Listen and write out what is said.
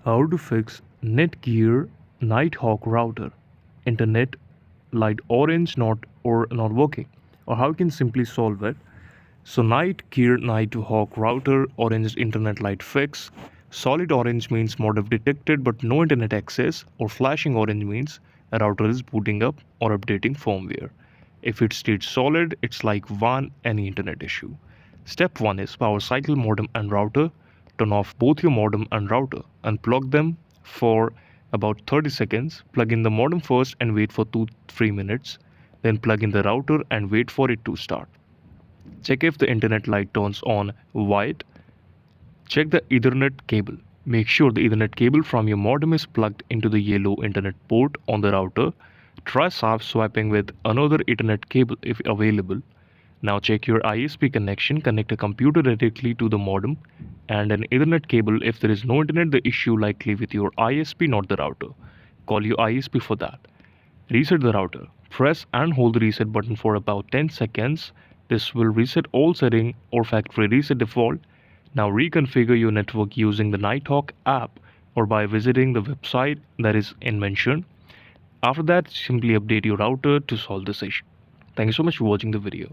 How to fix Netgear Nighthawk router. Internet light orange not working, or how you can simply solve it. So Netgear Nighthawk router orange internet light fix. Solid orange means modem detected but no internet access, or flashing orange means a router is booting up or updating firmware. If it stays solid, it's like one any internet issue. Step 1 is power cycle modem and router. Turn off both your modem and router. Unplug them for about 30 seconds. Plug in the modem first and wait for 2-3 minutes. Then plug in the router and wait for it to start. Check if the internet light turns on white. Check the Ethernet cable. Make sure the Ethernet cable from your modem is plugged into the yellow internet port on the router. Try soft swapping with another Ethernet cable if available. Now check your ISP connection. Connect a computer directly to the modem and an Ethernet cable. If there is no internet, the issue likely with your ISP, not the router. Call your ISP for that. Reset the router. Press and hold the reset button for about 10 seconds. This will reset all setting or factory reset default. Now reconfigure your network using the Nighthawk app or by visiting the website that is in mention. After that, simply update your router to solve this issue. Thank you so much for watching the video.